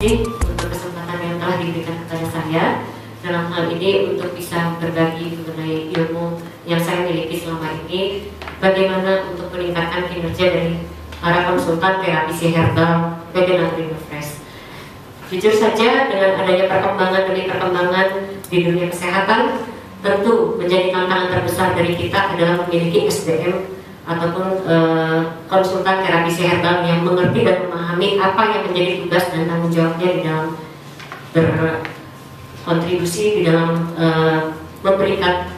Untuk kesempatan yang telah diberikan kepada saya dalam hal ini untuk bisa berbagi mengenai ilmu yang saya miliki selama ini, bagaimana untuk meningkatkan kinerja dari para konsultan terapi herbal PT Natri Fresh. Jujur saja, dengan adanya perkembangan demi perkembangan di dunia kesehatan, tentu menjadi tantangan terbesar dari kita adalah memiliki SDM ataupun konsultan terapi herbal yang mengerti dan memahami apa yang menjadi tugas dan tanggung jawabnya di dalam berkontribusi di dalam memberikan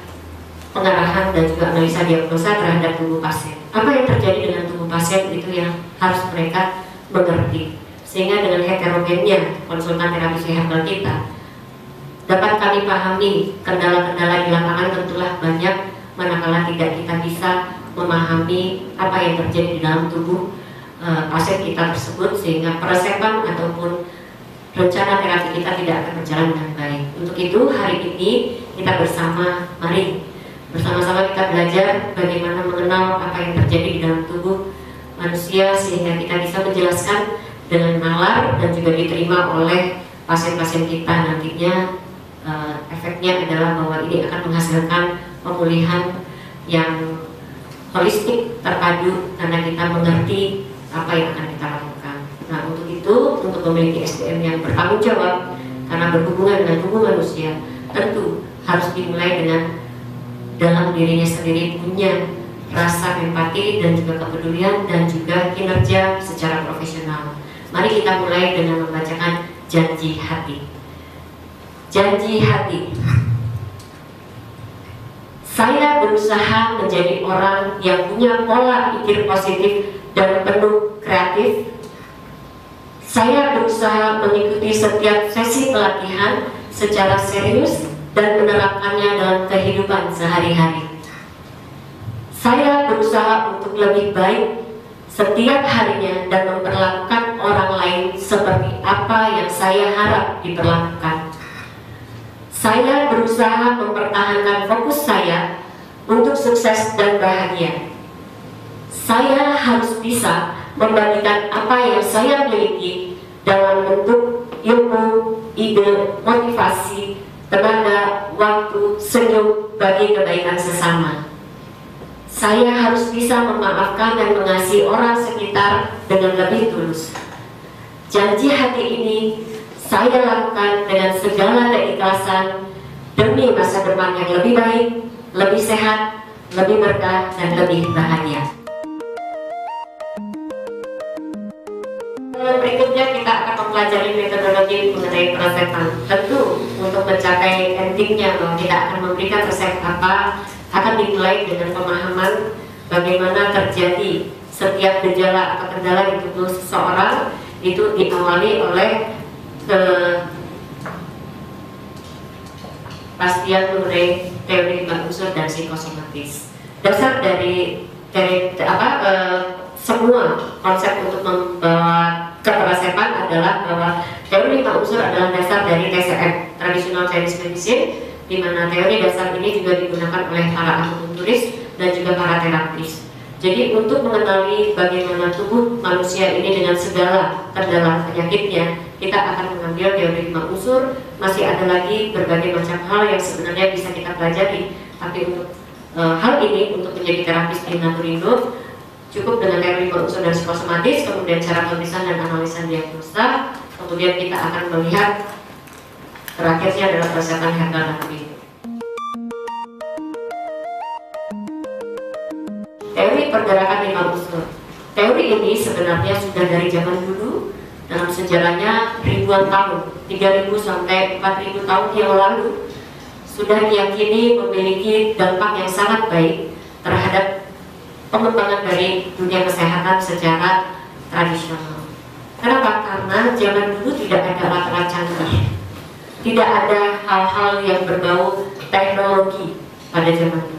pengarahan dan juga analisa diagnosa terhadap tubuh pasien. Apa yang terjadi dengan tubuh pasien itu yang harus mereka mengerti, sehingga dengan heterogennya konsultan terapi herbal kita dapat kami pahami kendala-kendala di lapangan tentulah banyak, manakala tidak kita bisa memahami apa yang terjadi di dalam tubuh pasien kita tersebut, sehingga peresepan ataupun rencana terapi kita tidak akan berjalan dengan baik. Untuk itu hari ini kita mari bersama-sama kita belajar bagaimana mengenal apa yang terjadi di dalam tubuh manusia, sehingga kita bisa menjelaskan dengan nalar dan juga diterima oleh pasien-pasien kita nantinya. Efeknya adalah bahwa ini akan menghasilkan pemulihan yang holistik terpadu karena kita mengerti apa yang akan kita lakukan. Nah, untuk itu, untuk memiliki SDM yang bertanggung jawab karena berhubungan dengan tubuh manusia, tentu harus dimulai dengan dalam dirinya sendiri punya rasa empati dan juga kepedulian dan juga kinerja secara profesional. Mari kita mulai dengan membacakan janji hati. Janji hati. Saya berusaha menjadi orang yang punya pola pikir positif dan penuh kreatif. Saya berusaha mengikuti setiap sesi pelatihan secara serius dan menerapkannya dalam kehidupan sehari-hari. Saya berusaha untuk lebih baik setiap harinya dan memperlakukan orang lain seperti apa yang saya harap diperlakukan. Saya berusaha mempertahankan fokus saya untuk sukses dan bahagia. Saya harus bisa membagikan apa yang saya miliki dalam bentuk ilmu, ide, motivasi, tenaga, waktu, senyum bagi kebaikan sesama. Saya harus bisa memaafkan dan mengasihi orang sekitar dengan lebih tulus. Janji hati ini saya lakukan dengan segala keikhlasan demi masa depan yang lebih baik, lebih sehat, lebih berkah, dan lebih bahagia. Berikutnya kita akan mempelajari metodologi mengenai peresepan. Tentu untuk mencapai endingnya bahwa kita akan memberikan resep apa akan dimulai dengan pemahaman bagaimana terjadi setiap gejala atau kendala di tubuh seseorang, itu diawali oleh kepastian mengenai teori 5 unsur dan psikosomatis. Dasar dari semua konsep untuk membawa keperesepan adalah bahwa teori 5 unsur adalah dasar dari TCM, Traditional Chinese Medicine, di mana teori dasar ini juga digunakan oleh para akupunturis dan juga para terapis. Jadi untuk mengenali bagaimana tubuh manusia ini dengan segala kendala penyakitnya, kita akan mengambil teori 5 unsur. Masih ada lagi berbagai macam hal yang sebenarnya bisa kita pelajari. Tapi untuk hal ini, untuk menjadi terapis di Naturindo, cukup dengan teori 5 unsur dan psikosomatis, kemudian cara pemeriksaan dan analisa diagnosa, kemudian kita akan melihat terakhirnya adalah persiapan herbal Naturindo. Teori pergerakan 5 unsur. Teori ini sebenarnya sudah dari zaman dulu, dalam sejarahnya ribuan tahun, 3000 sampai 4000 tahun yang lalu, sudah diyakini memiliki dampak yang sangat baik terhadap pengembangan dari dunia kesehatan secara tradisional. Kenapa? Karena zaman dulu tidak ada alat-alat canggih, tidak ada hal-hal yang berbau teknologi pada zaman dulu.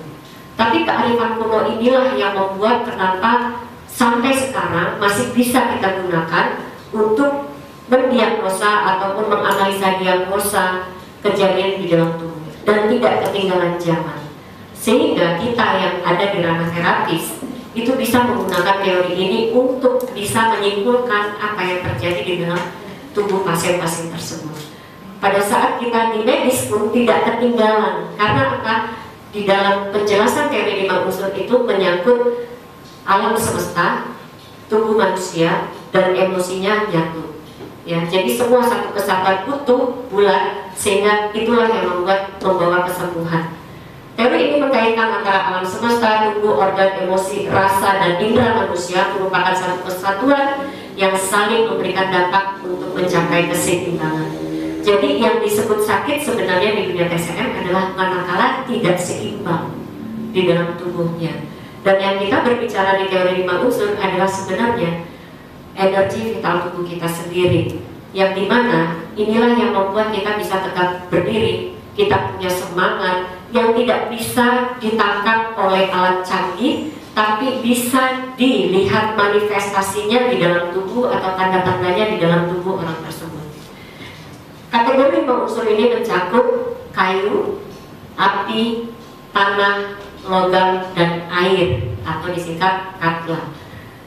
Tapi kearifan kuno inilah yang membuat kenapa sampai sekarang masih bisa kita gunakan untuk mendiagnosa ataupun menganalisa diagnosa kejadian di dalam tubuh dan tidak ketinggalan zaman. Sehingga kita yang ada di ranah terapis itu bisa menggunakan teori ini untuk bisa menyimpulkan apa yang terjadi di dalam tubuh pasien-pasien tersebut. Pada saat kita di medis pun tidak ketinggalan, karena apa? Di dalam penjelasan teori 5 unsur itu menyangkut alam semesta, tubuh manusia, dan emosinya nyatu. Ya, jadi semua satu kesatuan utuh, bulat, sehingga itulah yang membawa kesembuhan. Teori ini mengkaitkan antara alam semesta, tubuh, organ, emosi, rasa, dan indera manusia merupakan satu kesatuan yang saling memberikan dampak untuk mencapai keseimbangan. Jadi yang disebut sakit sebenarnya di dunia TCM adalah manakala tidak seimbang di dalam tubuhnya. Dan yang kita berbicara di teori 5 unsur adalah sebenarnya energi vital tubuh kita sendiri, yang dimana inilah yang membuat kita bisa tetap berdiri, kita punya semangat yang tidak bisa ditangkap oleh alat canggih, tapi bisa dilihat manifestasinya di dalam tubuh atau tanda-tandanya di dalam tubuh orang tersebut. Kategori 5 unsur ini mencakup kayu, api, tanah, logam, dan air atau disingkat Katla.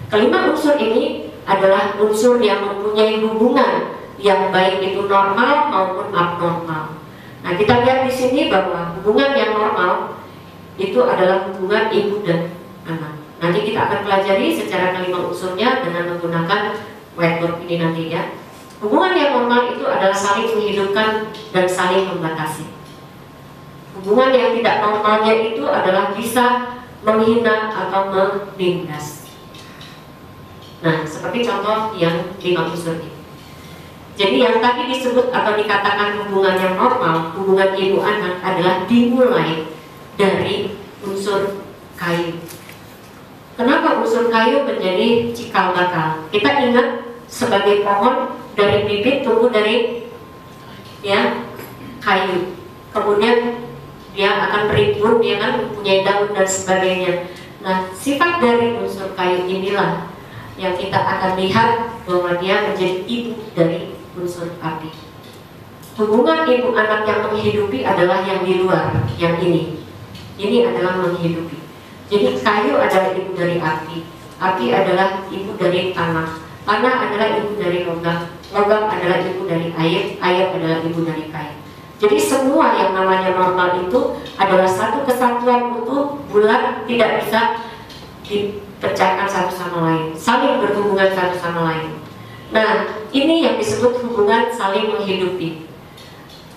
Kelima unsur ini adalah unsur yang mempunyai hubungan yang baik itu normal maupun abnormal. Nah, kita lihat di sini bahwa hubungan yang normal itu adalah hubungan ibu dan anak. Nanti kita akan pelajari secara kelima unsurnya dengan menggunakan whiteboard ini nanti ya. Hubungan yang normal itu adalah saling menghidupkan dan saling membatasi. Hubungan yang tidak normalnya itu adalah bisa menghina atau menindas. Nah, seperti contoh yang 5 unsur ini. Jadi yang tadi disebut atau dikatakan hubungan yang normal, hubungan ibu anak adalah dimulai dari unsur kayu. Kenapa unsur kayu menjadi cikal bakal? Kita ingat sebagai pohon, dari bibit tumbuh dari ya kayu, kemudian dia akan berimbun, dia kan mempunyai daun dan sebagainya. Nah, sifat dari unsur kayu inilah yang kita akan lihat bahwa dia menjadi ibu dari unsur api. Hubungan ibu anak yang menghidupi adalah yang di luar, yang ini adalah menghidupi. Jadi kayu adalah ibu dari api, api adalah ibu dari tanah, tanah adalah ibu dari logam, logam adalah ibu dari air, air adalah ibu dari kayu. Jadi semua yang namanya normal itu adalah satu kesatuan utuh, bulat, tidak bisa dipecahkan satu sama lain, saling berhubungan satu sama lain. Nah, ini yang disebut hubungan saling menghidupi.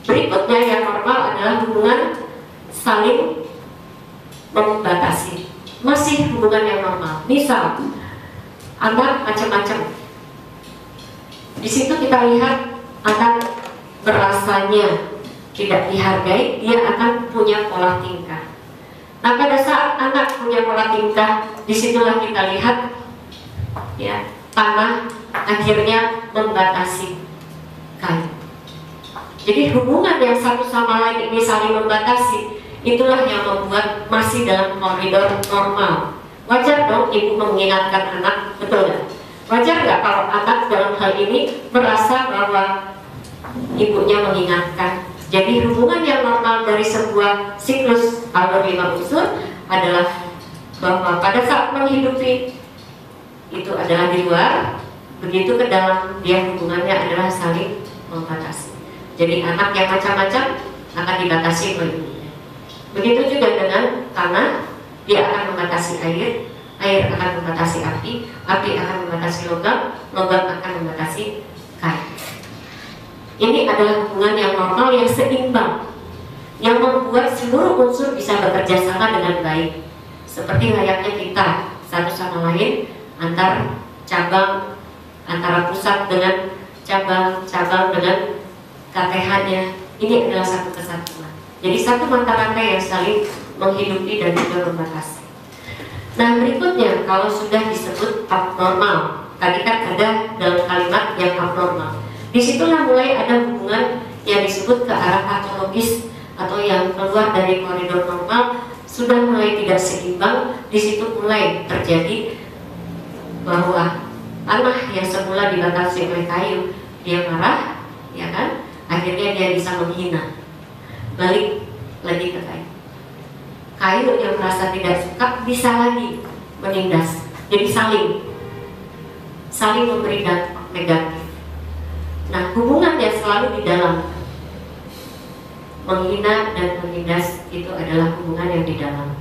Berikutnya yang normal adalah hubungan saling membatasi. Masih hubungan yang normal. Misal, anak macam-macam. Di situ kita lihat anak merasanya tidak dihargai, dia akan punya pola tingkah. Nah, pada saat anak punya pola tingkah, disitulah kita lihat ya, tanah akhirnya membatasi kayu. Jadi hubungan yang satu sama lain ini saling membatasi, itulah yang membuat masih dalam koridor normal. Wajar dong ibu mengingatkan anak, betul nggak? Wajar nggak kalau anak dalam hal ini merasa bahwa ibunya mengingatkan? Jadi hubungan yang normal dari sebuah siklus alur 5 unsur adalah bahwa pada saat menghidupi itu adalah di luar, begitu ke dalam dia hubungannya adalah saling membatasi. Jadi anak yang macam-macam akan dibatasi oleh ibunya. Begitu juga dengan tanah, dia akan membatasi air, air akan membatasi api, api akan membatasi logam, logam akan membatasi kayu. Ini adalah hubungan yang normal, yang seimbang, yang membuat seluruh unsur bisa bekerja sama dengan baik, seperti layaknya kita satu sama lain, antar cabang, antara pusat dengan cabang, cabang dengan KTH-nya. Ini adalah satu kesatuan. Jadi satu mata rantai yang saling menghidupi dan juga membatasi. Nah, berikutnya kalau sudah disebut abnormal, tadi kan ada dalam kalimat yang abnormal. Disitulah mulai ada hubungan yang disebut ke arah patologis atau yang keluar dari koridor normal, sudah mulai tidak seimbang. Di situ mulai terjadi bahwa tanah yang semula dibatasi oleh kayu, dia marah, ya kan? Akhirnya dia bisa menghina, balik lagi ke kayu. Kayu yang merasa tidak suka bisa lagi menindas. Jadi saling memberi dampak negatif. Nah, hubungan yang selalu di dalam menghina dan menindas itu adalah hubungan yang di dalam.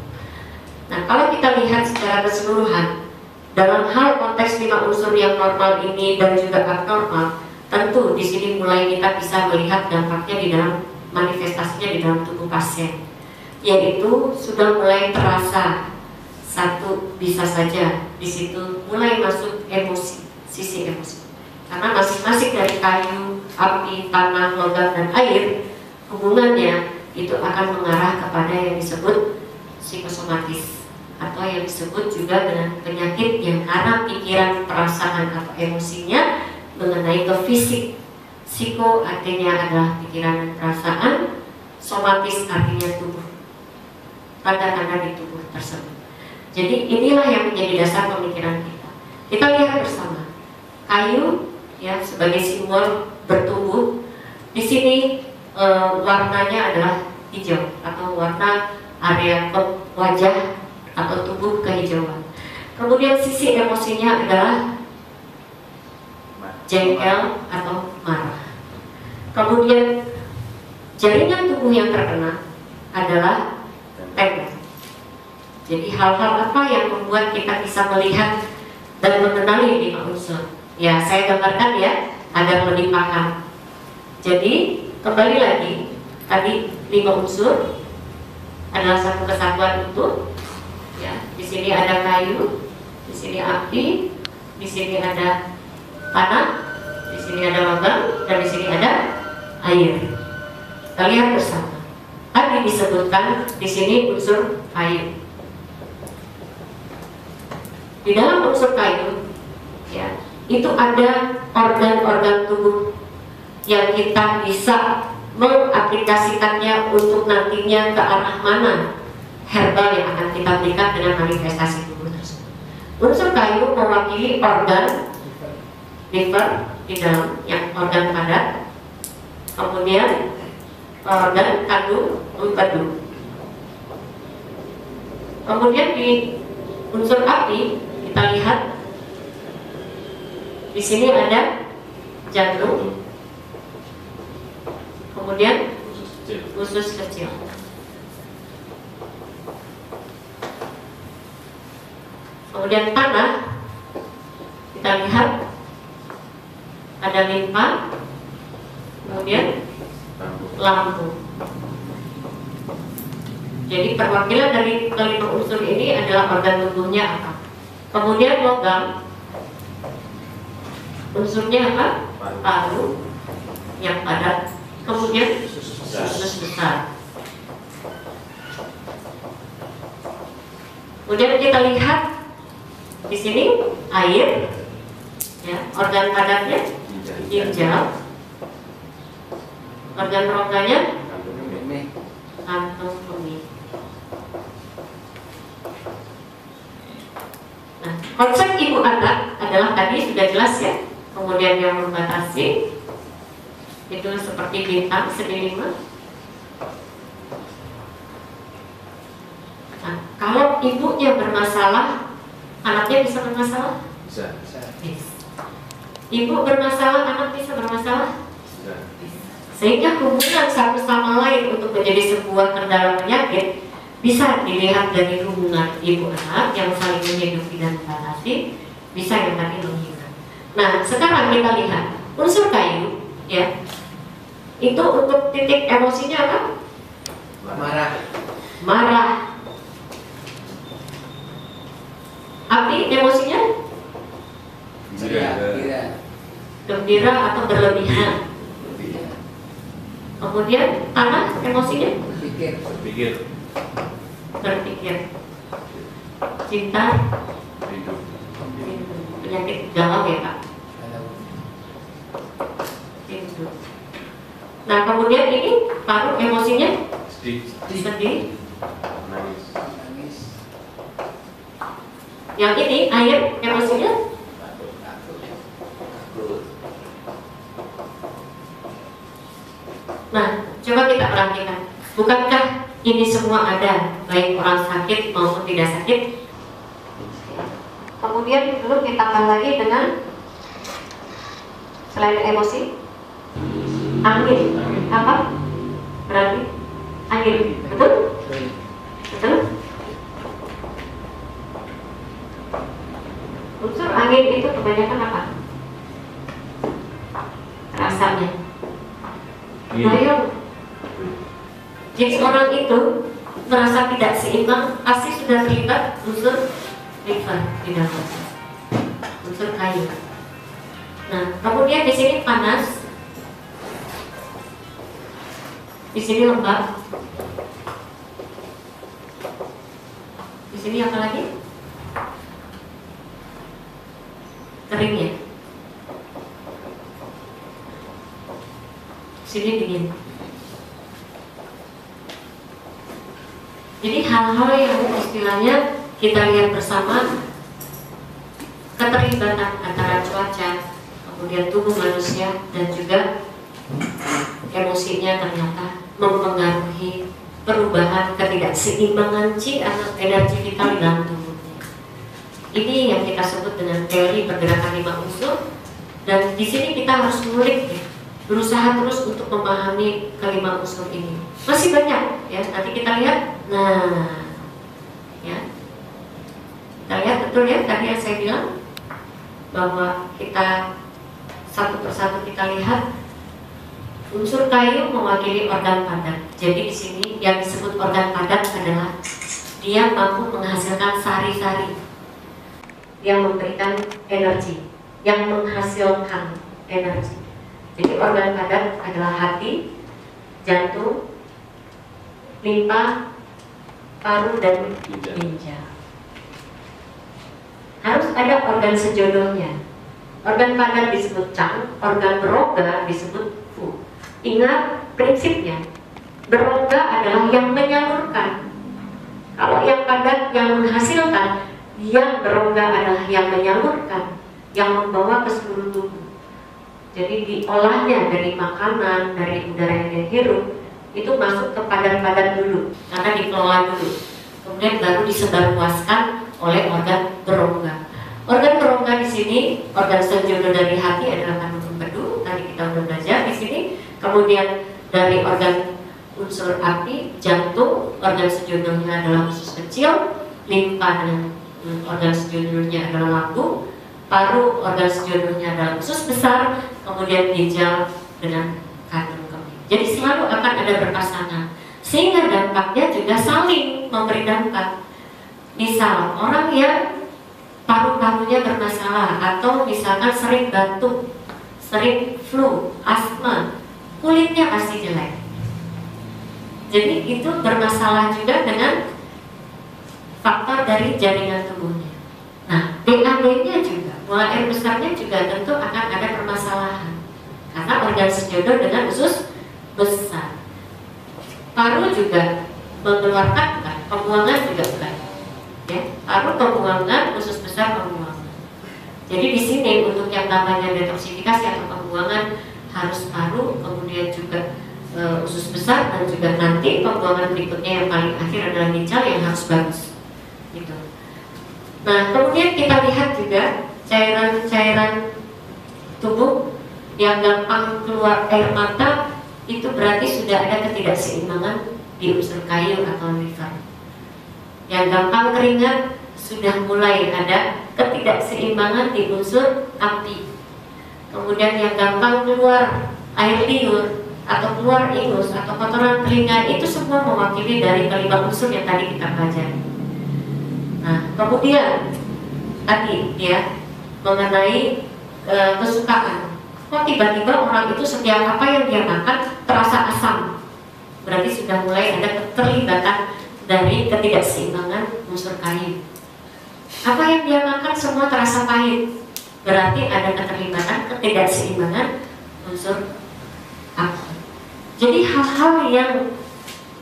Nah, kalau kita lihat secara keseluruhan dalam hal konteks 5 unsur yang normal ini dan juga abnormal, tentu di sini mulai kita bisa melihat dampaknya di dalam manifestasinya di dalam tubuh pasien, yaitu sudah mulai terasa. Satu, bisa saja di situ mulai masuk emosi, sisi emosi, karena masing-masing dari kayu, api, tanah, logam, dan air, hubungannya itu akan mengarah kepada yang disebut psikosomatis, atau yang disebut juga dengan penyakit yang karena pikiran, perasaan, atau emosinya mengenai ke fisik. Psiko artinya adalah pikiran dan perasaan, somatis artinya tubuh, tanda-tanda di tubuh tersebut. Jadi inilah yang menjadi dasar pemikiran kita. Kita lihat bersama kayu ya sebagai simbol bertumbuh. Di sini warnanya adalah hijau atau warna area wajah atau tubuh kehijauan. Kemudian sisi emosinya adalah jengkel atau marah. Kemudian jaringan tubuh yang terkena adalah tengah. Jadi hal-hal apa yang membuat kita bisa melihat dan mengenali 5 unsur? Ya, saya gambarkan ya agar lebih paham. Jadi kembali lagi, tadi 5 unsur adalah satu kesatuan utuh. Ya, di sini ada kayu, di sini api, di sini ada tanah, di sini ada logam, dan di sini ada air. Kita lihat bersama. Tadi disebutkan di sini unsur kayu. Di dalam unsur kayu, ya, itu ada organ-organ tubuh yang kita bisa mengaplikasikannya untuk nantinya ke arah mana herbal yang akan kita berikan dengan manifestasi tubuh tersebut. Unsur kayu mewakili organ liver di dalam, yang organ padat, kemudian organ kandung empedu. Kemudian di unsur api kita lihat di sini ada jantung, kemudian usus kecil. Kemudian tanah kita lihat ada limpa, kemudian lambung. Jadi perwakilan dari kelima unsur ini adalah organ tubuhnya apa. Kemudian logam, unsurnya apa? Paru yang padat. Kemudian usus besar. Kemudian kita lihat di sini air, ya, organ padatnya ginjal, organ rongganya kantung kemih. Nah, konsep ibu anak adalah tadi sudah jelas ya. Kemudian yang membatasi itu seperti bintang segi 5. Nah, kalau Kalau ibunya bermasalah, anaknya bisa bermasalah? Bisa. Bisa. Ibu bermasalah, anak bisa bermasalah? Bisa. Sehingga hubungan satu sama lain untuk menjadi sebuah kendala penyakit bisa dilihat dari hubungan ibu anak yang saling menghidupi dan membatasi, bisa yang tadi menghilang. Nah, sekarang kita lihat unsur kayu, ya, itu untuk titik emosinya apa? Marah. Marah. Api emosinya gembira atau berlebihan. Kemudian tanah emosinya Berpikir. berpikir. Cinta Hidup. penyakit galau ya Kak. Itu. Nah kemudian ini paru emosinya sedih. Nangis. Yang ini air emosinya nah coba kita perhatikan, bukankah ini semua ada baik orang sakit maupun tidak sakit? Kemudian dulu ditambah lagi dengan selain emosi angin. Apa? Berarti angin, betul? Betul? Unsur angin itu kebanyakan apa? Rasanya. Ayo. Jika orang itu merasa tidak seimbang, pasti sudah terlibat unsur liver di dalam unsur kayu. Nah, kemudian di sini panas, di sini lembab, di sini apa lagi? Kering ya. Sini dingin. Jadi hal-hal yang istilahnya kita lihat bersama, keterlibatan antara cuaca, kemudian tubuh manusia dan juga emosinya ternyata mempengaruhi perubahan ketidakseimbangan energi vital di dalam tubuhnya. Ini yang kita sebut dengan teori pergerakan 5 unsur, dan di sini kita harus ngulik ya, berusaha terus untuk memahami kelima unsur ini. Masih banyak ya, nanti kita lihat. Nah, ya, kita lihat betul ya tadi yang saya bilang bahwa kita satu persatu kita lihat unsur kayu mewakili organ padat. Jadi di sini yang disebut organ padat adalah dia mampu menghasilkan sari-sari yang memberikan energi, yang menghasilkan energi. Jadi organ padat adalah hati, jantung, limpa, paru, dan ginjal. Harus ada organ sejodohnya. Organ padat disebut cang, organ berongga disebut fu. Ingat prinsipnya, berongga adalah yang menyalurkan. Kalau yang padat yang menghasilkan, yang berongga adalah yang menyalurkan, yang membawa ke seluruh tubuh. Jadi diolahnya dari makanan, dari udara yang dihirup, itu masuk ke padat-padat dulu, karena dikelola dulu. Kemudian baru disebarluaskan oleh organ berongga. Organ berongga di sini, organ sejodoh dari hati adalah kandung empedu. Tadi kita sudah belajar di sini. Kemudian dari organ unsur api, jantung, organ sejodohnya adalah usus kecil, limpa dan organ sejodohnya adalah lambung, paru, organ sejodohnya adalah usus besar, kemudian ginjal dengan kandung kemih. Jadi selalu akan ada berpasangan, sehingga dampaknya juga saling memberi dampak. Misal orang yang paru-parunya bermasalah atau misalkan sering batuk, sering flu, asma, kulitnya pasti jelek. Jadi itu bermasalah juga dengan faktor dari jaringan tubuhnya. Nah, BAB-nya juga, bola air besarnya juga tentu akan ada permasalahan karena organ sejodoh dengan usus besar. Paru juga mengeluarkan bukan, pembuangan juga bukan. Ya, paru pembuangan, usus besar pembuangan. Jadi di sini untuk yang namanya detoksifikasi atau pembuangan harus paru, kemudian juga usus besar, dan juga nanti pembuangan berikutnya yang paling akhir adalah ginjal yang harus bagus. gitu. Nah, kemudian kita lihat juga cairan-cairan tubuh yang gampang keluar air mata, itu berarti sudah ada ketidakseimbangan di unsur kayu atau liver. Yang gampang keringat, sudah mulai ada ketidakseimbangan di unsur api. Kemudian yang gampang keluar air liur atau keluar ingus atau kotoran telinga, itu semua mewakili dari kelima unsur yang tadi kita pelajari. Nah, kemudian tadi ya mengenai kesukaan. Kok tiba-tiba orang itu setiap apa yang dia makan terasa asam? Berarti sudah mulai ada keterlibatan dari ketidakseimbangan unsur kayu. Apa yang dia makan semua terasa pahit, berarti ada keterlibatan ketidakseimbangan unsur api. Jadi hal-hal yang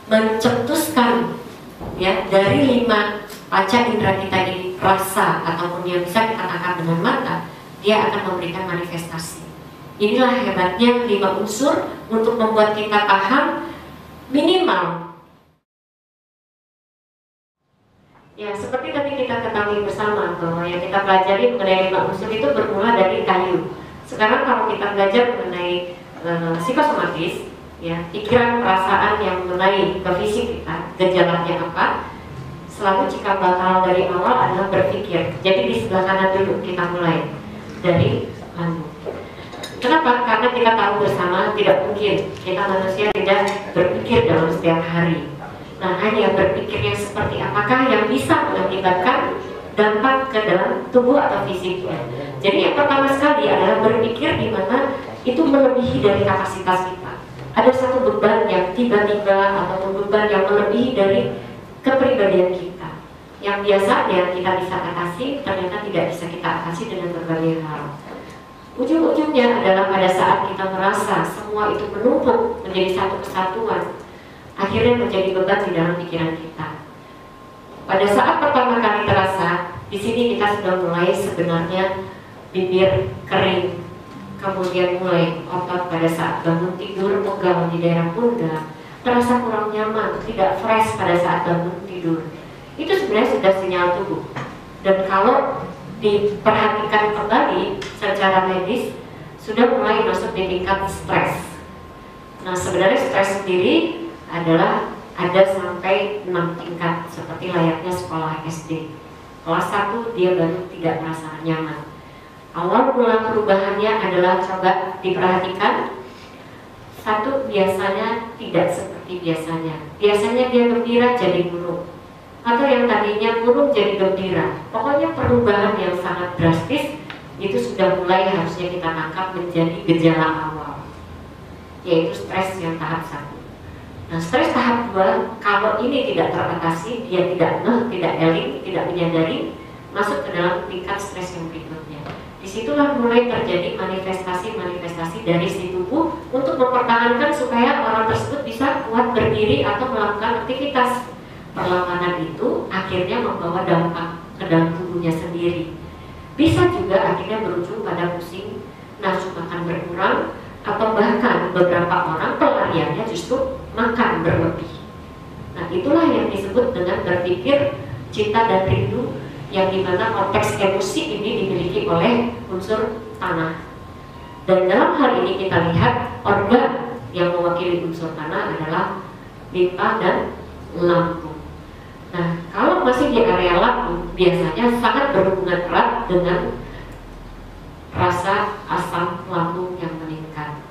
mencetuskan ya dari 5 panca indera kita ini, rasa ataupun yang bisa kita tangkap dengan mata, dia akan memberikan manifestasi. Inilah hebatnya 5 unsur untuk membuat kita paham minimal. Ya, seperti tadi kita ketahui bersama bahwa yang kita pelajari mengenai 5 unsur itu bermula dari kayu. Sekarang kalau kita belajar mengenai psikosomatis, ya, pikiran, perasaan yang mengenai ke fisik kita, gejalanya apa, selalu cikal bakal dari awal adalah berpikir. Jadi di sebelah kanan dulu kita mulai dari lambung. Kenapa? Karena kita tahu bersama tidak mungkin kita manusia tidak berpikir dalam setiap hari. Nah, hanya berpikirnya seperti apakah yang bisa mengakibatkan dampak ke dalam tubuh atau fisiknya. Jadi yang pertama sekali adalah berpikir di mana itu melebihi dari kapasitas kita. Ada satu beban yang tiba-tiba atau beban yang melebihi dari kepribadian kita. Yang biasanya kita bisa atasi, ternyata tidak bisa kita atasi dengan berbagai hal. Ujung-ujungnya adalah pada saat kita merasa semua itu menumpuk menjadi satu kesatuan, akhirnya menjadi beban di dalam pikiran kita. Pada saat pertama kali terasa, di sini kita sudah mulai sebenarnya bibir kering, kemudian mulai otot pada saat bangun tidur pegal di daerah pundak, terasa kurang nyaman, tidak fresh pada saat bangun tidur. Itu sebenarnya sudah sinyal tubuh. Dan kalau diperhatikan kembali secara medis, sudah mulai masuk di tingkat stres. Nah, sebenarnya stres sendiri adalah ada sampai 6 tingkat seperti layaknya sekolah SD. Kelas 1 dia baru tidak merasa nyaman. Awal mula perubahannya adalah coba diperhatikan. 1, biasanya tidak seperti biasanya. Biasanya dia gembira jadi murung, atau yang tadinya murung jadi gembira. Pokoknya perubahan yang sangat drastis itu sudah mulai harusnya kita tangkap menjadi gejala awal, yaitu stres yang tahap 1. Nah, stres tahap 2, kalau ini tidak teratasi, dia tidak ngeh, tidak eling, tidak menyadari, masuk ke dalam tingkat stres yang berikutnya. Disitulah mulai terjadi manifestasi-manifestasi dari si tubuh untuk mempertahankan supaya orang tersebut bisa kuat berdiri atau melakukan aktivitas. Perlawanan itu akhirnya membawa dampak ke dalam tubuhnya sendiri. Bisa juga akhirnya berujung pada pusing, nafsu makan berkurang, atau bahkan beberapa orang pelariannya justru makan berlebih. Nah, itulah yang disebut dengan berpikir, cinta dan rindu, yang dimana konteks emosi ini dimiliki oleh unsur tanah. Dan dalam hal ini kita lihat organ yang mewakili unsur tanah adalah limpa dan lambung. Nah, kalau masih di area lambung, biasanya sangat berhubungan erat dengan rasa asam lambung yang meningkat.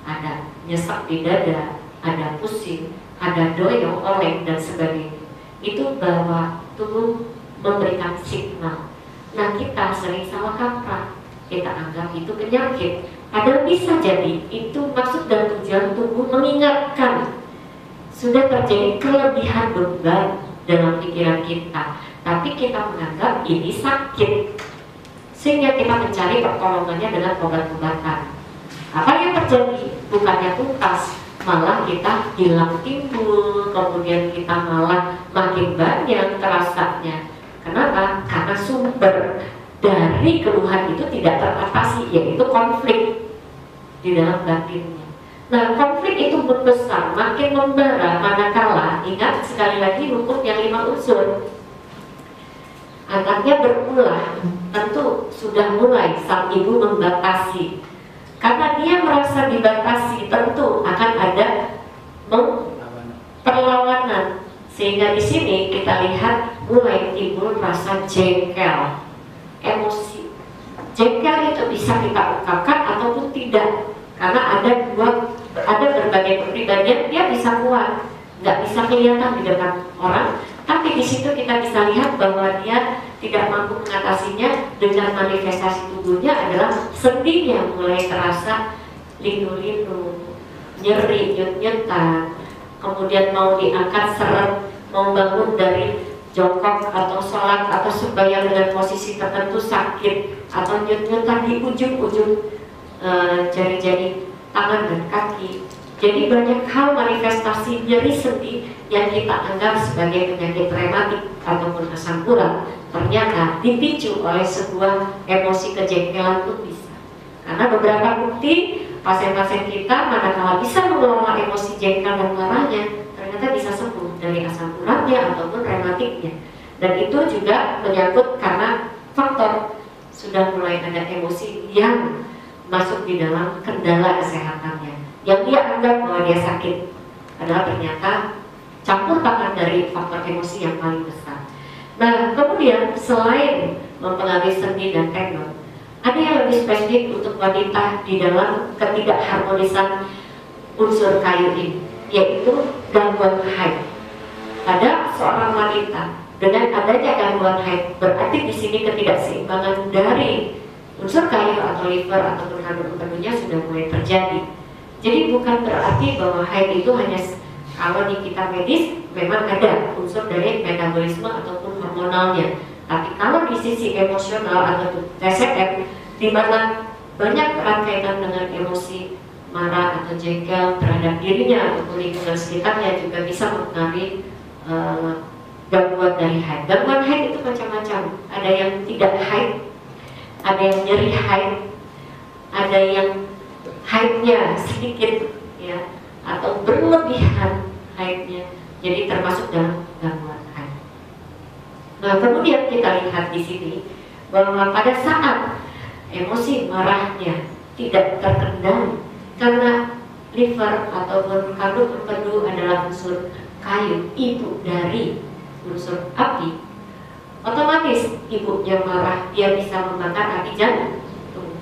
Ada nyesek di dada, ada pusing, ada doyong, oleng, dan sebagainya. Itu bahwa tubuh memberikan signal. Nah, kita sering salah kaprah, kita anggap itu penyakit. Padahal bisa jadi itu maksud dan tujuan tubuh mengingatkan sudah terjadi kelebihan beban dalam pikiran kita, tapi kita menganggap ini sakit, sehingga kita mencari pertolongannya dengan obat-obatan. Apa yang terjadi? Bukannya tuntas, malah kita hilang timbul, kemudian kita malah makin banyak terasanya. Kenapa? Karena sumber dari keluhan itu tidak teratasi, yaitu konflik di dalam batinnya. Nah, konflik itu membesar, makin membara manakala, ingat sekali lagi hukum yang 5 unsur. anaknya berulah, tentu sudah mulai sang ibu membatasi. Karena dia merasa dibatasi, tentu akan ada perlawanan. Sehingga di sini kita lihat mulai timbul rasa jengkel, emosi. Jengkel itu bisa kita ungkapkan ataupun tidak, karena ada berbagai kepribadian. Dia bisa kuat, nggak bisa kelihatan di depan orang, tapi di situ kita bisa lihat bahwa dia tidak mampu mengatasinya. Dengan manifestasi tubuhnya adalah sendinya mulai terasa linu-linu, nyeri, nyut-nyutan, kemudian mau diangkat seret, mau bangun dari jongkok atau sholat atau sembahyang dengan posisi tertentu sakit atau nyut-nyutan di ujung-ujung jari-jari tangan dan kaki. Jadi banyak hal manifestasi nyeri sendi yang kita anggap sebagai penyakit rematik ataupun asam urat, ternyata dipicu oleh sebuah emosi kejengkelan pun bisa. Karena beberapa bukti pasien-pasien kita manakala bisa mengelola emosi jengkel dan marahnya, ternyata bisa sembuh dari asam uratnya ataupun rematiknya. Dan itu juga menyangkut karena faktor sudah mulai ada emosi yang masuk di dalam kendala kesehatannya, yang dia anggap bahwa dia sakit, padahal ternyata campur tangan dari faktor emosi yang paling besar. Nah, kemudian selain mempengaruhi sendi dan tendon, ada yang lebih spesifik untuk wanita di dalam ketidakharmonisan unsur kayu ini, yaitu gangguan haid. Pada seorang wanita dengan adanya gangguan haid, berarti di sini ketidakseimbangan dari unsur kayu atau liver ataupun kandung empedunya sudah mulai terjadi. Jadi bukan berarti bahwa haid itu hanya kalau di kita medis memang ada unsur dari metabolisme ataupun hormonalnya. Tapi kalau di sisi emosional atau TCM, di mana banyak erat kaitan dengan emosi marah atau jengkel terhadap dirinya ataupun lingkungan sekitarnya, juga bisa mempengaruhi gangguan dari haid. Gangguan haid itu macam-macam. Ada yang tidak haid, ada yang nyeri haid, ada yang haidnya sedikit, ya, atau berlebihan haidnya. Jadi termasuk dalam gangguan haid. Nah, kemudian kita lihat di sini bahwa pada saat emosi marahnya tidak terkendali karena liver ataupun kandung empedu adalah unsur kayu, ibu dari unsur api, otomatis ibunya marah, dia bisa membakar api jantung.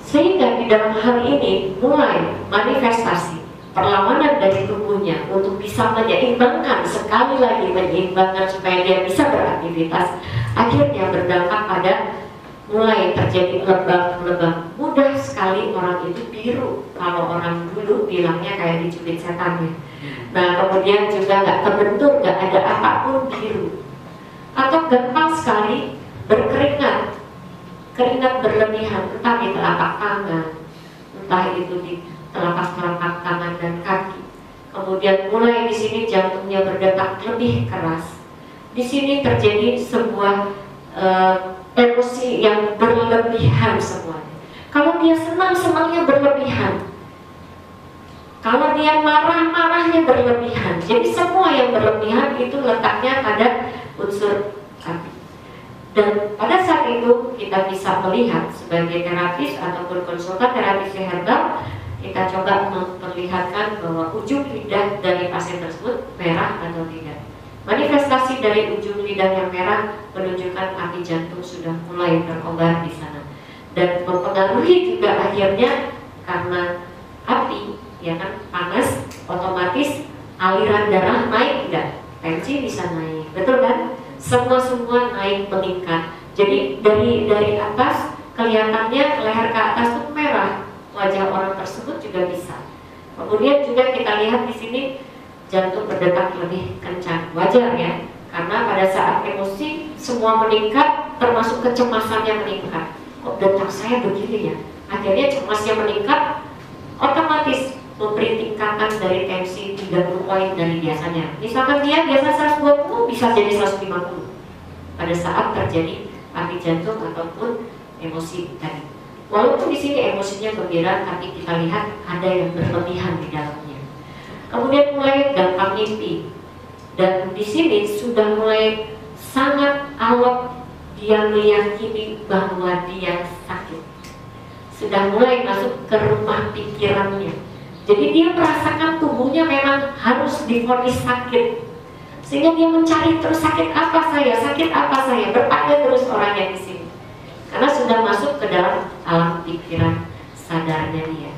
Sehingga di dalam hal ini mulai manifestasi perlawanan dari tubuhnya untuk bisa menyeimbangkan, sekali lagi menyeimbangkan supaya dia bisa beraktivitas, akhirnya berdampak pada mulai terjadi lebam-lebam. Mudah sekali orang itu biru, kalau orang dulu bilangnya kayak diculik setannya. Nah, kemudian juga nggak terbentur, nggak ada apapun, biru. Atau gampang sekali berkeringat, keringat berlebihan, entah di telapak tangan, entah itu di telapak tangan dan kaki. Kemudian mulai di sini jantungnya berdetak lebih keras. Di sini terjadi sebuah emosi yang berlebihan semuanya. Kalau dia senang-senangnya berlebihan, kalau dia marah-marahnya berlebihan. Jadi semua yang berlebihan itu letaknya pada unsur api. Dan pada saat itu kita bisa melihat sebagai terapis ataupun konsultan terapis herbal, kita coba memperlihatkan bahwa ujung lidah dari pasien tersebut merah atau tidak. Manifestasi dari ujung lidah yang merah menunjukkan api jantung sudah mulai berkobar di sana, dan mempengaruhi juga akhirnya karena api, ya kan, panas, otomatis aliran darah naik enggak, tensi bisa naik, betul kan? Semua naik, meningkat. Jadi dari atas kelihatannya leher ke atas itu merah, wajah orang tersebut juga bisa. Kemudian juga kita lihat di sini jantung berdetak lebih kencang, wajar ya, karena pada saat emosi semua meningkat, termasuk kecemasannya meningkat. Kok detak saya begini ya? Akhirnya cemasnya meningkat, otomatis memberi tingkatan dari tensi 30 poin dari biasanya. Misalkan dia biasa 120 bisa jadi 150 pada saat terjadi api jantung ataupun emosi tadi. Walaupun di sini emosinya gembira, tapi kita lihat ada yang berlebihan di dalamnya. Kemudian mulai gampang mimpi, dan di sini sudah mulai sangat alot dia meyakini bahwa dia sakit. Sudah mulai masuk ke rumah pikirannya. Jadi dia merasakan tubuhnya memang harus divonis sakit. Sehingga dia mencari terus sakit apa saya, bertanya terus orangnya di sini. Karena sudah masuk ke dalam alam pikiran sadarnya dia.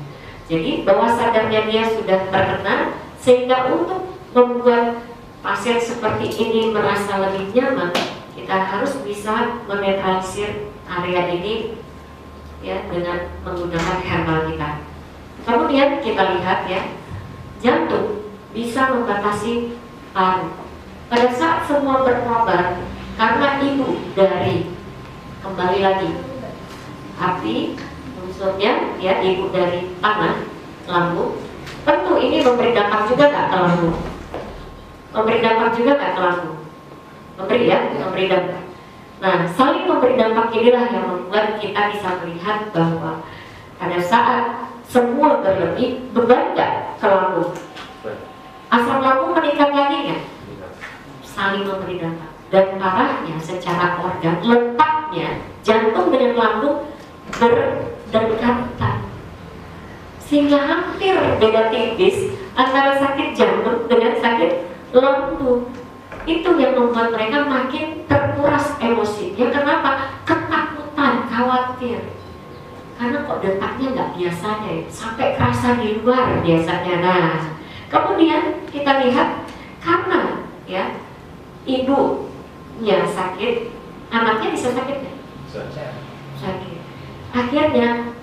Jadi bawah sadarnya dia sudah terkena, sehingga untuk membuat pasien seperti ini merasa lebih nyaman, kita harus bisa menetralisir area ini ya dengan menggunakan herbal kita. Kemudian kita lihat ya, jantung bisa membatasi paru. Pada saat semua berkorban, karena ibu dari, kembali lagi, api unsurnya ya, ibu dari tanah, lambung, tentu ini memberi dampak juga nggak ke lambung? Memberi dampak juga nggak ke lambung? Memberi ya, memberi dampak. Nah, saling memberi dampak inilah yang membuat kita bisa melihat bahwa pada saat semua berlebih, beban nggak ke lambung? Asam lambung meningkat lagi nggak? Saling memberi dampak. Dan parahnya secara organ, letaknya jantung dengan lambung berdekatan, sehingga hampir beda tipis antara sakit jantung dengan sakit lambung. Itu yang membuat mereka makin terkuras emosinya. Kenapa? Ketakutan, khawatir. Karena kok detaknya nggak biasanya ya, sampai kerasa di luar biasanya. Nah, kemudian kita lihat karena ya ibunya sakit, anaknya bisa sakit nggak? Sakit. Akhirnya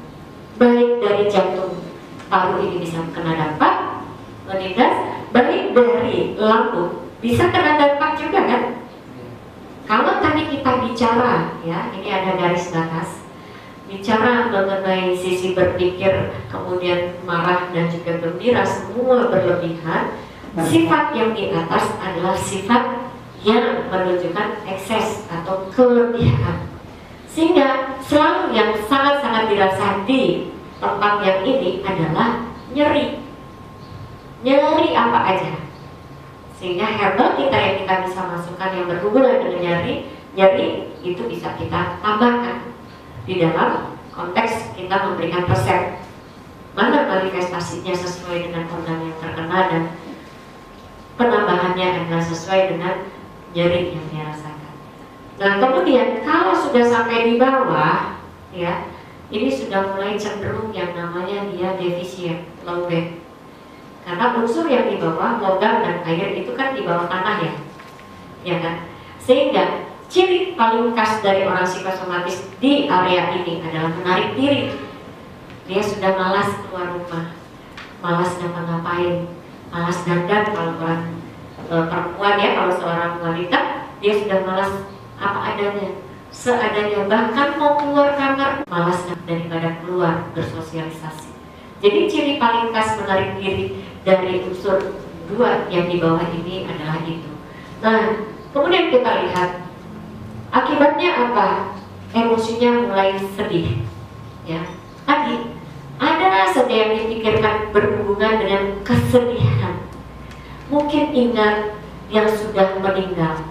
baik dari jantung paru ini bisa kena dampak, menindas, baik dari lambung bisa kena dampak juga kan? Kalau tadi kita bicara ya, ini ada garis batas, bicara mengenai sisi berpikir, kemudian marah dan juga gembira, semua berlebihan. Sifat yang di atas adalah sifat yang menunjukkan ekses atau kelebihan. Sehingga selalu yang sangat-sangat dirasa di tempat yang ini adalah nyeri. Nyeri apa aja. Sehingga herbal kita yang kita bisa masukkan yang berhubungan dengan nyeri itu bisa kita tambahkan di dalam konteks kita memberikan resep mana manifestasinya sesuai dengan organ yang terkena dan penambahannya adalah sesuai dengan nyeri yang dia rasakan. Nah, kemudian kalau sudah sampai di bawah ya, ini sudah mulai cenderung yang namanya dia defisien, low back. Karena unsur yang di bawah, logam dan air itu kan di bawah tanah ya kan? Sehingga ciri paling khas dari orang psikosomatis di area ini adalah menarik diri. Dia sudah malas keluar rumah, malas ngapa-ngapain, malas dandan kalau orang perempuan ya, kalau seorang wanita dia sudah malas apa adanya, seadanya, bahkan mau keluar kamar malas daripada keluar bersosialisasi. Jadi ciri paling khas menarik diri dari unsur dua yang di bawah ini adalah itu. Nah, kemudian kita lihat akibatnya apa? Emosinya mulai sedih ya. Tadi ada saja yang dipikirkan berhubungan dengan kesedihan. Mungkin ingat yang sudah meninggal,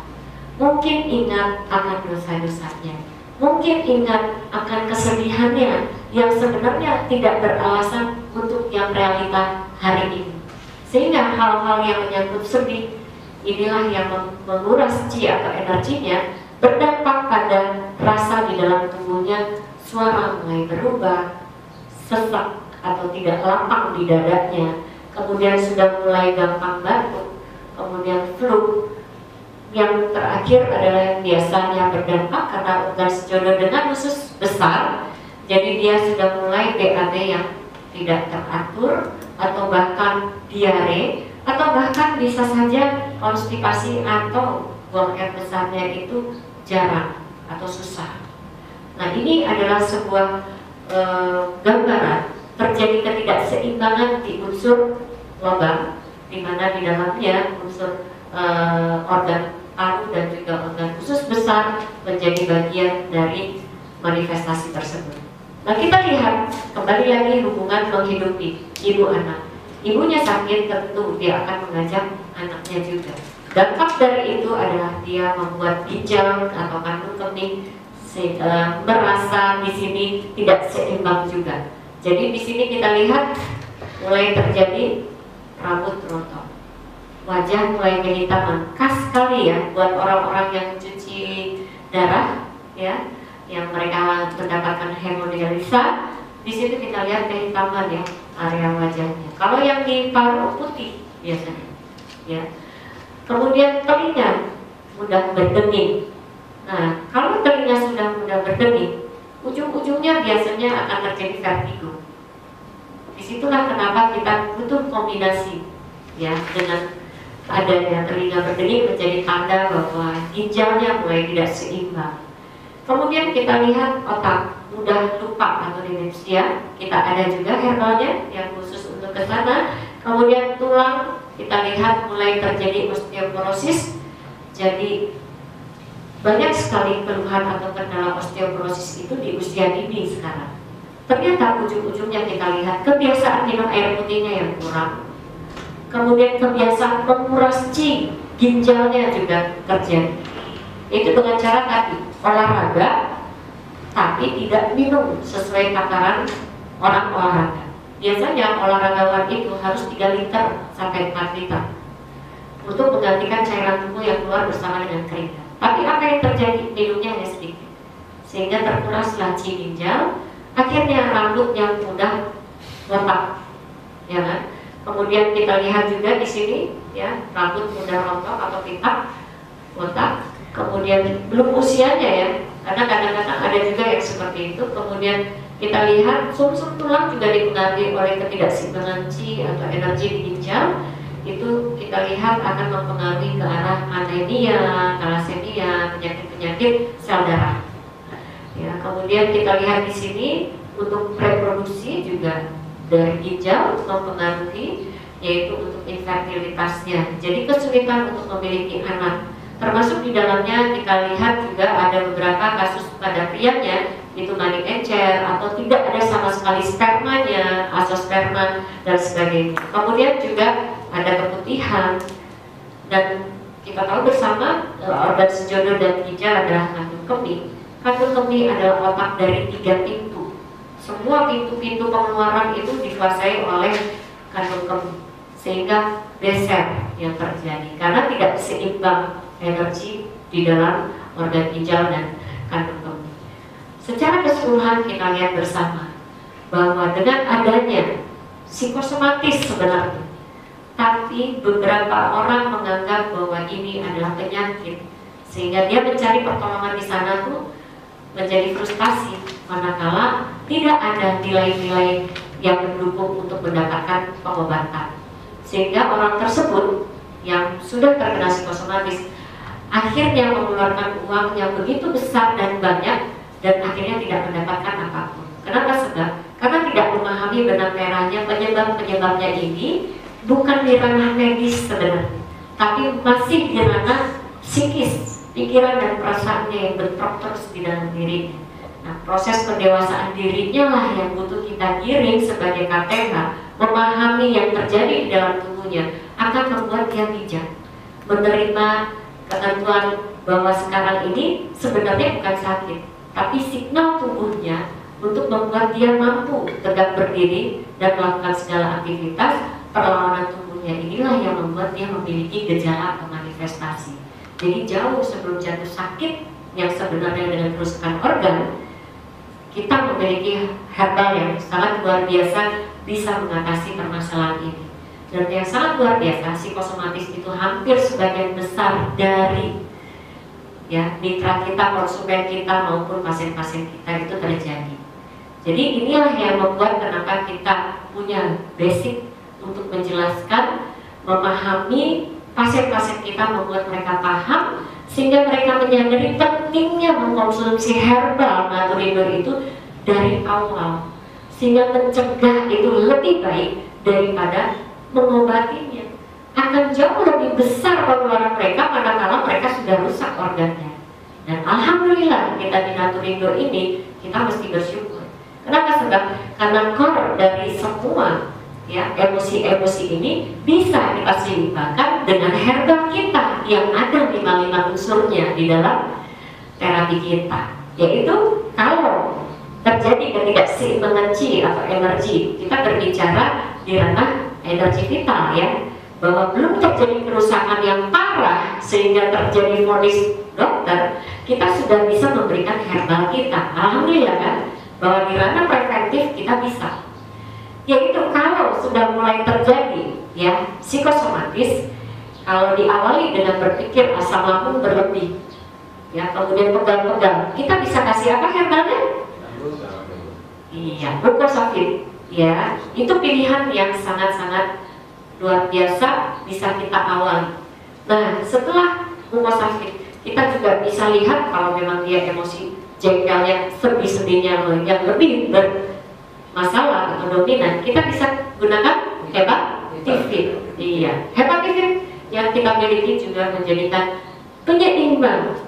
mungkin ingat akan dosa-dosanya, mungkin ingat akan kesedihannya yang sebenarnya tidak beralasan untuk yang realita hari ini. Sehingga hal-hal yang menyangkut sedih inilah yang menguras chi atau energinya, berdampak pada rasa di dalam tubuhnya, suara mulai berubah, sesak atau tidak lapang di dadanya, kemudian sudah mulai gampang batuk, kemudian flu. Yang terakhir adalah yang biasanya berdampak karena organ sejodoh dengan usus besar, jadi dia sudah mulai BAB yang tidak teratur, atau bahkan diare, atau bahkan bisa saja konstipasi atau buang air besarnya itu jarang atau susah. Nah, ini adalah sebuah gambaran terjadi ketidakseimbangan di unsur logam, di mana di dalamnya unsur organ paru dan juga organ usus besar menjadi bagian dari manifestasi tersebut. Nah, kita lihat kembali lagi hubungan menghidupi ibu anak. Ibunya sakit, tentu dia akan mengajak anaknya juga. Dampak dari itu adalah dia membuat ginjal atau kandung kemih merasa di sini tidak seimbang juga. Jadi di sini kita lihat mulai terjadi rambut rontok, wajah mulai kehitaman, khas sekali ya buat orang-orang yang cuci darah ya, yang mereka mendapatkan hemodialisa. Di situ kita lihat kehitaman ya area wajahnya. Kalau yang di paru putih biasanya ya. Kemudian telinga mudah berdenging. Nah, kalau telinga sudah mudah berdenging, ujung-ujungnya biasanya akan terjadi vertigo. Disitulah kenapa kita butuh kombinasi ya, dengan adanya telinga berdenging menjadi tanda bahwa ginjalnya mulai tidak seimbang. Kemudian kita lihat otak mudah lupa atau demensia. Kita ada juga herbalnya yang khusus untuk ke sana. Kemudian tulang kita lihat mulai terjadi osteoporosis. Jadi banyak sekali keluhan atau kendala osteoporosis itu di usia dini sekarang. Ternyata ujung-ujungnya kita lihat kebiasaan minum air putihnya yang kurang. Kemudian kebiasaan menguras ginjalnya juga terjadi. Itu dengan cara tadi, olahraga tapi tidak minum sesuai takaran orang olahraga. Biasanya olahragawan itu harus 3 liter sampai 4 liter untuk menggantikan cairan tubuh yang keluar bersama dengan keringat. Tapi apa yang terjadi? Minumnya hanya sedikit, sehingga terkuraslah ginjal. Akhirnya rambut yang mudah botak, ya kan? Kemudian kita lihat juga di sini, ya, rambut mudah rontok atau pitak, botak. Kemudian belum usianya ya, karena kadang-kadang ada juga yang seperti itu. Kemudian kita lihat sumsum tulang juga dipengaruhi oleh ketidakseimbangan Qi atau energi di ginjal. Itu kita lihat akan mempengaruhi ke arah anemia, thalassemia, penyakit-penyakit sel darah. Ya, kemudian kita lihat di sini untuk reproduksi juga dari ginjal mempengaruhi, yaitu untuk infertilitasnya. Jadi kesulitan untuk memiliki anak. Termasuk di dalamnya kita lihat juga ada beberapa kasus pada prianya itu mani encer atau tidak ada sama sekali spermanya, azoosperma dan sebagainya. Kemudian juga ada keputihan, dan kita tahu bersama organ sejodoh dan ginjal adalah kandung kemih. Kandung kemih adalah otak dari 3 pintu. Semua pintu-pintu pengeluaran itu dikuasai oleh kandung kemih, sehingga beser yang terjadi karena tidak seimbang energi di dalam organ ginjal dan kandung kemih. Secara keseluruhan kita lihat bersama bahwa dengan adanya psikosomatis sebenarnya, tapi beberapa orang menganggap bahwa ini adalah penyakit, sehingga dia mencari pertolongan di sana tuh menjadi frustasi, manakala tidak ada nilai-nilai yang mendukung untuk mendapatkan pengobatan, sehingga orang tersebut yang sudah terkena psikosomatis akhirnya mengeluarkan uang yang begitu besar dan banyak, dan akhirnya tidak mendapatkan apapun. Kenapa? Sebab karena tidak memahami benang merahnya, penyebab-penyebabnya ini bukan di ranah medis sebenarnya, tapi masih di ranah psikis, pikiran dan perasaannya yang bentrok terus di dalam dirinya. Nah, proses pendewasaan dirinya lah yang butuh kita giring sebagai KTH, memahami yang terjadi di dalam tubuhnya akan membuat dia bijak, menerima ketentuan bahwa sekarang ini sebenarnya bukan sakit, tapi signal tubuhnya untuk membuat dia mampu tegak berdiri dan melakukan segala aktivitas. Perlawanan tubuhnya inilah yang membuat dia memiliki gejala atau manifestasi. Jadi jauh sebelum jatuh sakit yang sebenarnya dengan kerusakan organ, kita memiliki herbal yang sangat luar biasa bisa mengatasi permasalahan ini. Dan yang sangat luar biasa, psikosomatis itu hampir sebagian besar dari mitra kita, konsumen kita maupun pasien-pasien kita itu terjadi. Jadi inilah yang membuat kenapa kita punya basic untuk menjelaskan, memahami pasien-pasien kita, membuat mereka paham sehingga mereka menyadari pentingnya mengkonsumsi herbal Naturindo itu dari awal, sehingga mencegah itu lebih baik daripada mengobatinya. Akan jauh lebih besar pengeluaran mereka manakala mereka sudah rusak organnya. Dan alhamdulillah kita di Naturindo ini kita mesti bersyukur. Kenapa? Sebab karena core dari semua emosi-emosi ini bisa kita seimbangkan dengan herbal kita yang ada 55 unsurnya di dalam terapi kita, yaitu kalau terjadi ketidakseimbangan chi atau energi, kita berbicara di ranah energi vital ya, bahwa belum terjadi kerusakan yang parah sehingga terjadi vonis dokter, kita sudah bisa memberikan herbal kita. Alhamdulillah kan, bahwa di ranah preventif kita bisa, yaitu kalau sudah mulai terjadi ya psikosomatis, kalau diawali dengan berpikir asam lambung berlebih ya, kemudian pegal-pegal, kita bisa kasih apa herbalnya? Iya, Glucosamine ya, itu pilihan yang sangat-sangat luar biasa bisa kita awali. Nah, setelah Glucosamine, kita juga bisa lihat kalau memang dia emosi jengkelnya, sedih-sedihnya yang lebih bermasalah atau dominan, kita bisa gunakan hepatitis. Iya, hepatitis yang kita miliki juga menjadikan penyeimbang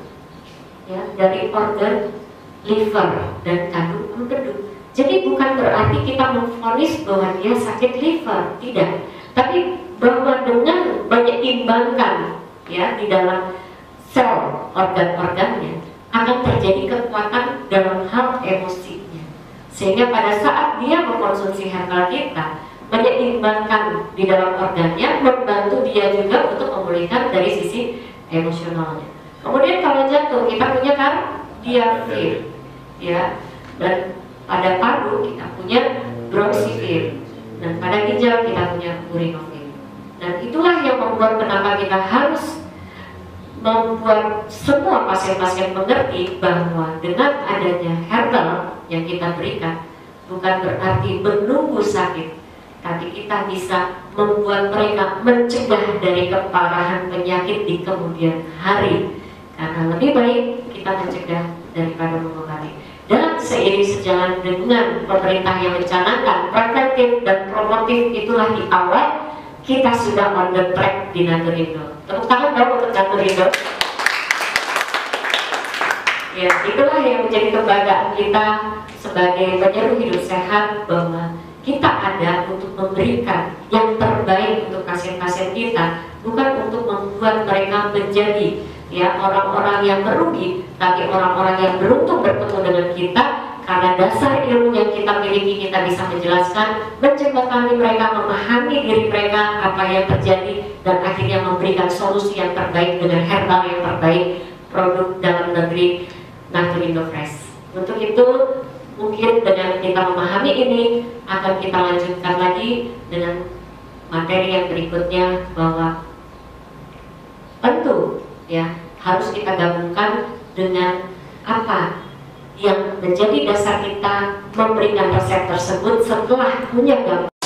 ya, dari organ liver dan kandung empedu. Jadi bukan berarti kita memvonis bahwa dia sakit liver, tidak. Tapi bahwa dengan menyeimbangkan ya di dalam sel organ-organnya akan terjadi kekuatan dalam hal emosinya. Sehingga pada saat dia mengkonsumsi herbal kita, menyeimbangkan di dalam organnya, membantu dia juga untuk memulihkan dari sisi emosionalnya. Kemudian kalau jantung, kita punya kardioverter ya, dan pada paru kita punya bronchivir, dan pada ginjal kita punya urinovir. Dan itulah yang membuat kenapa kita harus membuat semua pasien-pasien mengerti bahwa dengan adanya herbal yang kita berikan bukan berarti menunggu sakit, tapi kita bisa membuat mereka mencegah dari keparahan penyakit di kemudian hari. Karena lebih baik kita mencegah daripada mengobati. Dan seiring sejalan dengan pemerintah yang mencanangkan preventif dan promotif, itulah di awal kita sudah on the track di Naturindo. Tepuk tangan dong untuk Naturindo. Ya, itulah yang menjadi kebanggaan kita sebagai penyeru hidup sehat, bahwa kita ada untuk memberikan yang terbaik untuk pasien-pasien kita, bukan untuk membuat mereka menjadi ya orang-orang yang merugi, tapi orang-orang yang beruntung bertemu dengan kita karena dasar ilmu yang kita miliki. Kita bisa menjelaskan, menjembatani mereka, memahami diri mereka apa yang terjadi, dan akhirnya memberikan solusi yang terbaik dengan herbal yang terbaik, produk dalam negeri Naturindo Fresh. Untuk itu mungkin dengan kita memahami ini, akan kita lanjutkan lagi dengan materi yang berikutnya, bahwa tentu ya harus kita gabungkan dengan apa yang menjadi dasar kita memberikan resep tersebut setelah punya gambaran